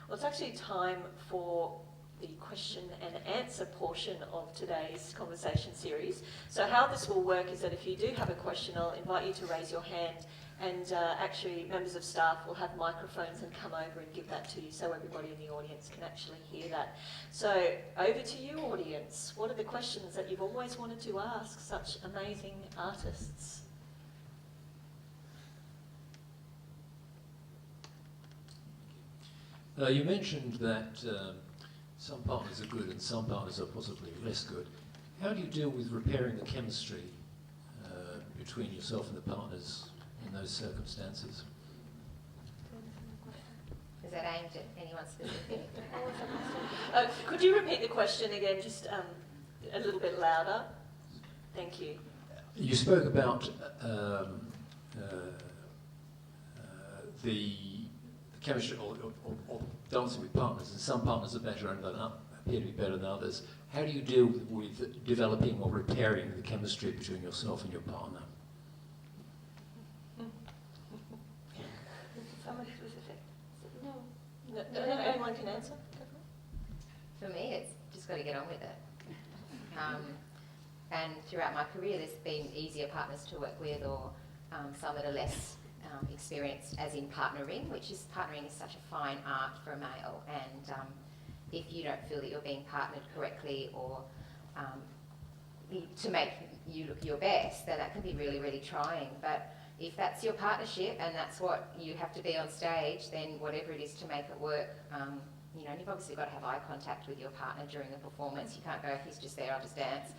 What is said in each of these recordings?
Well, it's actually time for the question and answer portion of today's conversation series. So how this will work is that if you do have a question, I'll invite you to raise your hand, and actually members of staff will have microphones and come over and give that to you so everybody in the audience can actually hear that. So over to you, audience. What are the questions that you've always wanted to ask such amazing artists? You mentioned that some partners are good and some partners are possibly less good. How do you deal with repairing the chemistry between yourself and the partners in those circumstances? Is that aimed at anyone specific? Could you repeat the question again, just a little bit louder? Thank you. You spoke about the chemistry or dancing with partners, and some partners are better and appear to be better than others. How do you deal with developing or repairing the chemistry between yourself and your partner? Somebody specific? No. No, anyone can answer? For me, it's just got to get on with it. And throughout my career, there's been easier partners to work with, or some that are less experienced, as in partnering, partnering is such a fine art for a male, and if you don't feel that you're being partnered correctly, or to make you look your best, then that can be really, really trying. But if that's your partnership and that's what you have to be on stage, then whatever it is to make it work, you know, and you've obviously got to have eye contact with your partner during the performance. You can't go, if he's just there, I'll just dance.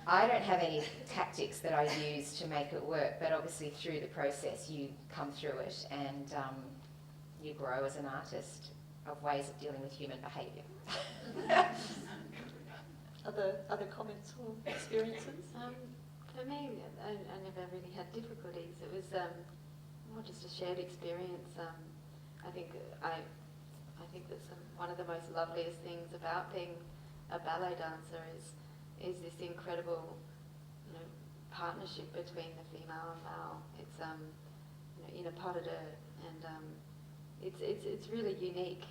I don't have any tactics that I use to make it work, but obviously through the process you come through it, and you grow as an artist of ways of dealing with human behaviour. Other comments or experiences? For me, I never really had difficulties. It was more just a shared experience. I think that one of the most loveliest things about being a ballet dancer is this incredible, you know, partnership between the female and male. It's you know, in a pas de deux, and it's really unique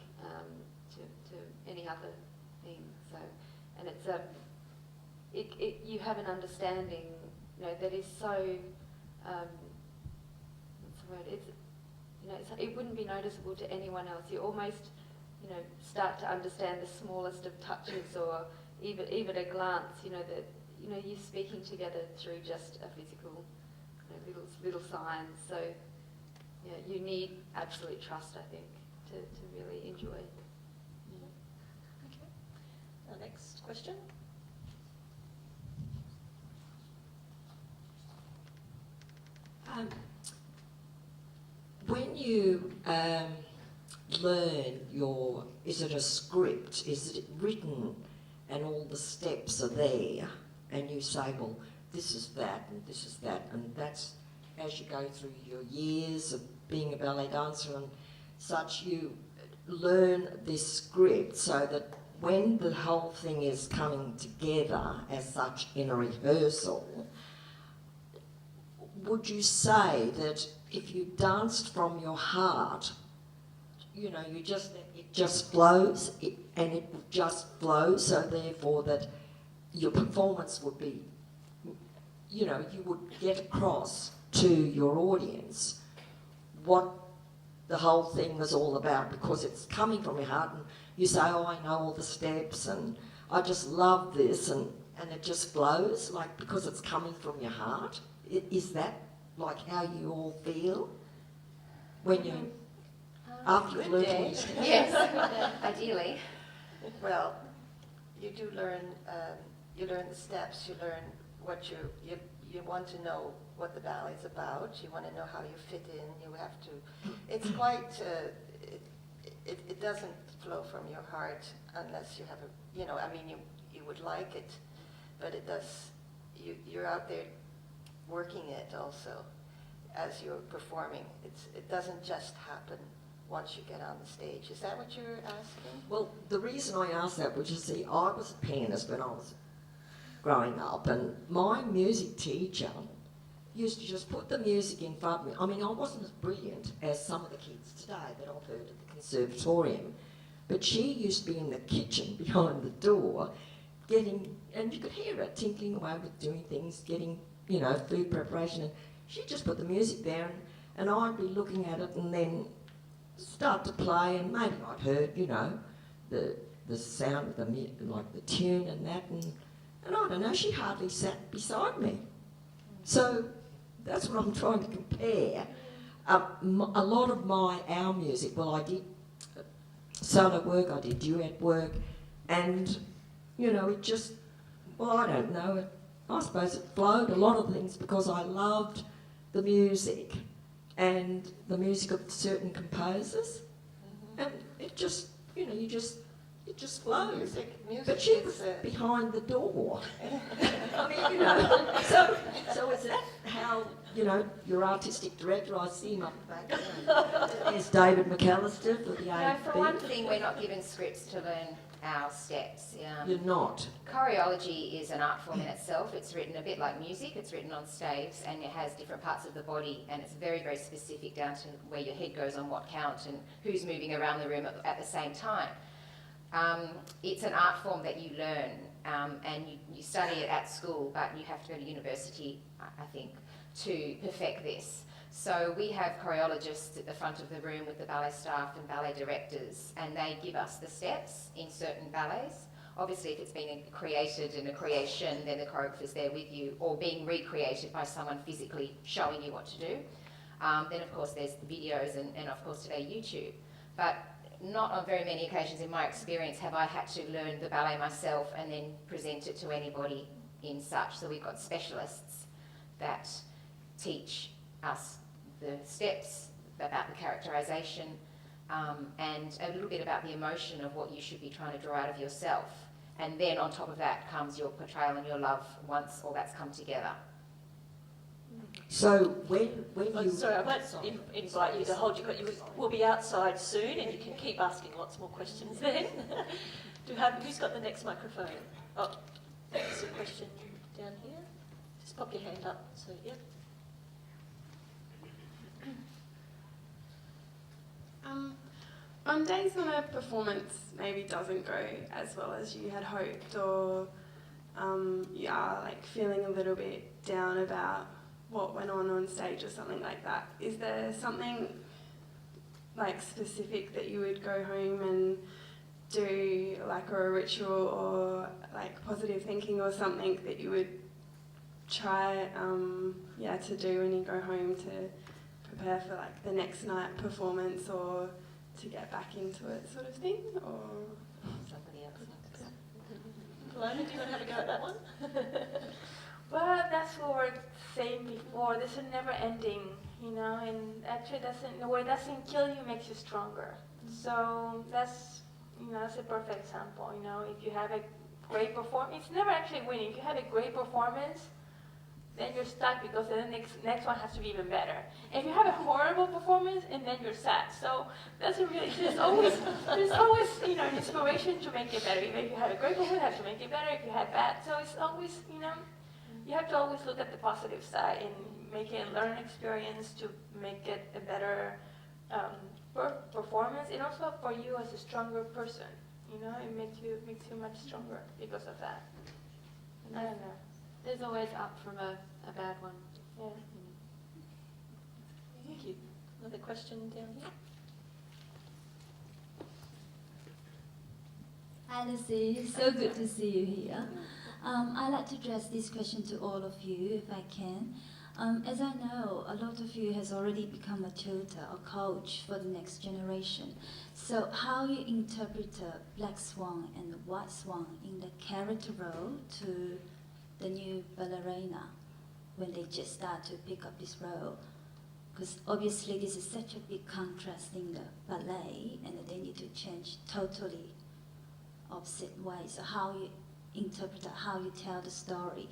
to any other thing. So, and it's you have an understanding, you know, that is so what's the word? It's, you know, it wouldn't be noticeable to anyone else. You almost, you know, start to understand the smallest of touches, or even a glance, you know, that, you know, you're speaking together through just a physical, you know, little signs. So, yeah, you need absolute trust, I think, to really enjoy. Yeah. Okay. Our next question. When you learn is it a script? Is it written and all the steps are there, and you say, well, this is that and this is that, and that's, as you go through your years of being a ballet dancer and such, you learn this script so that when the whole thing is coming together as such in a rehearsal, would you say that if you danced from your heart, you know, it just flows, and it would just flow, so therefore that your performance would be, you know, you would get across to your audience what the whole thing was all about, because it's coming from your heart, and you say, oh, I know all the steps, and I just love this, and it just flows, like, because it's coming from your heart. Is that like how you all feel when you, after you've learned all these things? Yes, ideally. Well, you do learn. You learn the steps. You learn what you want to know what the ballet's about. You want to know how you fit in. You have to. It's quite. It doesn't flow from your heart unless you have a. You know, I mean, you would like it, but it does. You're out there working it also as you're performing. It doesn't just happen once you get on the stage. Is that what you're asking? Well, the reason I asked that was, you see, I was a pianist when I was growing up, and my music teacher used to just put the music in front of me. I mean, I wasn't as brilliant as some of the kids today that I've heard at the conservatorium, but she used to be in the kitchen behind the door, getting, and you could hear her tinkling away with doing things, getting, you know, food preparation, and she'd just put the music there, and I'd be looking at it and then start to play, and maybe I'd heard, you know, the sound of like the tune and that, and I don't know, she hardly sat beside me. So that's what I'm trying to compare. A lot of our music, well, I did solo work, I did duet work, and, you know, it just, well, I don't know, I suppose it flowed a lot of things because I loved the music and the music of certain composers, and it just, you know, it just flows. Music But she was behind the door. I mean, you know, so is that how, you know, your artistic director, I see him up the back, is David McAllister for the No, ABT? for one thing, we're not given scripts to learn our steps. You're not. Choreology is an art form in itself. It's written a bit like music. It's written on staves, and it has different parts of the body, and it's very, very specific down to where your head goes on what count and who's moving around the room at the same time. It's an art form that you learn, and you study it at school, but you have to go to university, I think, to perfect this. So we have choreologists at the front of the room with the ballet staff and ballet directors, and they give us the steps in certain ballets. Obviously, if it's been created in a creation, then the choreographer's there with you, or being recreated by someone physically showing you what to do. Then, of course, there's the videos and of course, today, YouTube. But not on very many occasions in my experience have I had to learn the ballet myself and then present it to anybody in such. So we've got specialists that teach us the steps, about the characterisation, and a little bit about the emotion of what you should be trying to draw out of yourself. And then on top of that comes your portrayal and your love once all that's come together. So when Oh, you... sorry, I might invite you to hold your question. We'll be outside soon, and you can keep asking lots more questions then. Who's got the next microphone? Oh, that's a question down here. Just pop your hand up. So, yeah. On days when a performance maybe doesn't go as well as you had hoped, or you are like feeling a little bit down about what went on stage or something like that, is there something like specific that you would go home and do, like, or a ritual or like positive thinking or something that you would try to do when you go home to prepare for like the next night performance or to get back into it, sort of thing? Or Somebody else next. Paloma, do you want to have a go at that one? Well, that's what we're saying before. This is never ending, you know, and actually what doesn't kill you makes you stronger. So that's, you know, that's a perfect example, you know. If you have a great performance, it's never actually winning. If you have a great performance, then you're stuck because then the next one has to be even better. If you have a horrible performance, and then you're sad. So that's a really, there's always, you know, an inspiration to make it better. Even if you have a great performance, you have to make it better. If you have bad, so it's always, you know, you have to always look at the positive side and make it a learning experience to make it a better performance, and also for you as a stronger person. You know, it makes you much stronger because of that. I don't know. There's always up from a bad one. Yeah. Thank you. Another question down here? Hi Lucy, so good to see you here. I'd like to address this question to all of you if I can. As I know, a lot of you has already become a tutor or coach for the next generation. So how you interpret Black Swan and White Swan in the character role to the new ballerina when they just start to pick up this role? Because obviously this is such a big contrast in the ballet, and they need to change totally opposite ways. So how you interpret it, how you tell the story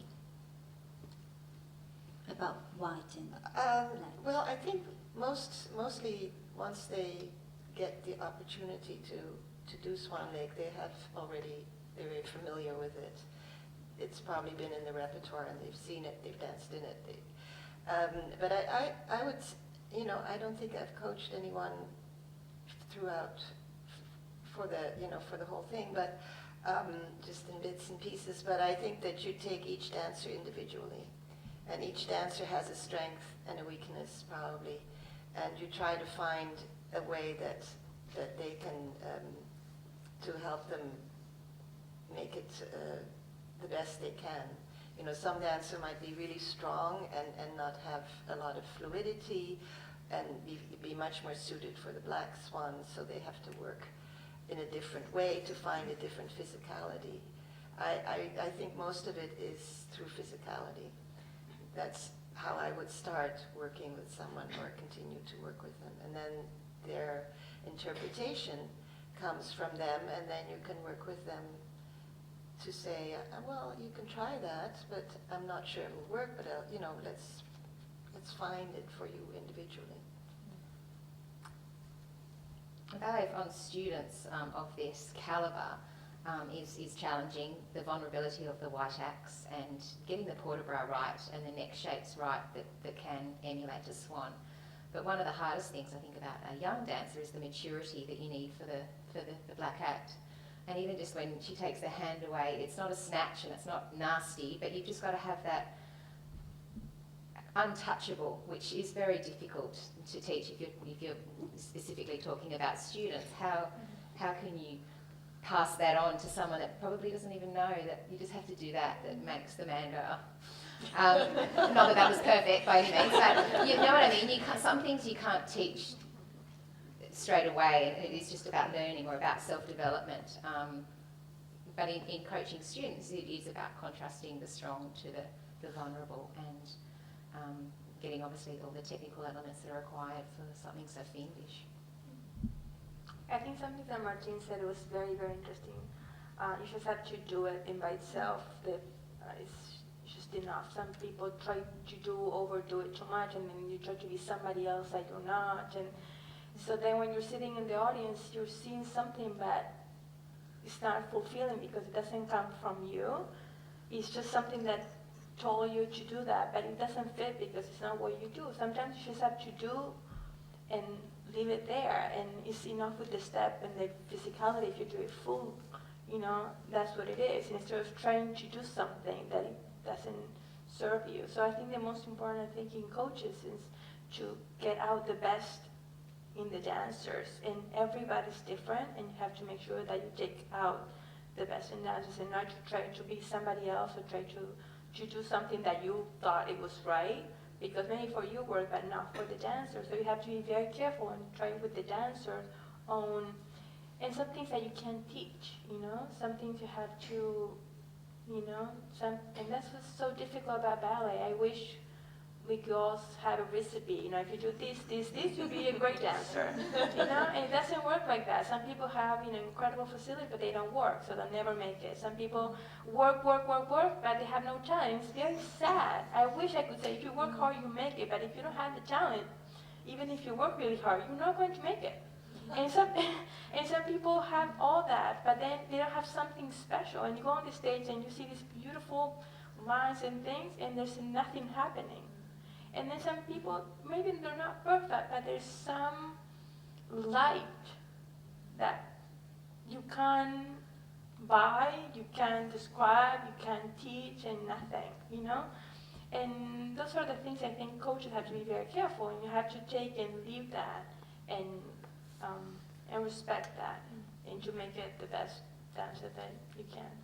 about white and black? Well, I think mostly once they get the opportunity to do Swan Lake, they're very familiar with it. It's probably been in the repertoire and they've seen it, they've danced in it. But I would, I don't think I've coached anyone throughout for the whole thing, but just in bits and pieces. But I think that you take each dancer individually, and each dancer has a strength and a weakness probably, and you try to find a way that they can to help them make it the best they can. Some dancer might be really strong and not have a lot of fluidity and be much more suited for the black swan, so they have to work in a different way to find a different physicality. I think most of it is through physicality. That's how I would start working with someone or continue to work with them. And then their interpretation comes from them, and then you can work with them to say, well, you can try that, but I'm not sure it will work, but let's find it for you individually. Ballet on students of this calibre is challenging. The vulnerability of the white axe and getting the port de bras right and the neck shapes right that can emulate a swan. But one of the hardest things I think about a young dancer is the maturity that you need for the black act. And even just when she takes the hand away, it's not a snatch and it's not nasty, but you've just got to have that untouchable, which is very difficult to teach if you're specifically talking about students. How can you pass that on to someone that probably doesn't even know that you just have to do that makes the man go, oh. Not that was perfect by any means, but you know what I mean? Some things you can't teach straight away, and it is just about learning or about self-development. But in coaching students, it is about contrasting the strong to the vulnerable and getting obviously all the technical elements that are required for something so fiendish. I think something that Martin said was very, very interesting. You just have to do it in by itself. It's just enough. Some people try to overdo it too much, and then you try to be somebody else that you're not. And so then when you're sitting in the audience, you're seeing something that is not fulfilling because it doesn't come from you. It's just something that told you to do that, but it doesn't fit because it's not what you do. Sometimes you just have to do and leave it there, and it's enough with the step and the physicality. If you do it full, that's what it is. Instead of trying to do something that it doesn't serve you. So I think the most important thing in coaches is to get out the best in the dancers, and everybody's different, and you have to make sure that you take out the best in dancers and not to try to be somebody else or try to do something that you thought it was right, because maybe for you work but not for the dancer. So you have to be very careful and try with the dancer on, and some things that you can't teach, some things you have to, and that's what's so difficult about ballet. I wish we girls had a recipe, if you do this, you'll be a great dancer, and it doesn't work like that. Some people have, incredible facility, but they don't work, so they'll never make it. Some people work, but they have no talent. It's very sad. I wish I could say, if you work hard, you make it, but if you don't have the talent, even if you work really hard, you're not going to make it. And some people have all that, but then they don't have something special, and you go on the stage and you see these beautiful lines and things, and there's nothing happening. And then some people, maybe they're not perfect, but there's some light that you can't buy, you can't describe, you can't teach, and nothing, And those are the things I think coaches have to be very careful, and you have to take and leave that and respect that, and to make it the best dancer that you can.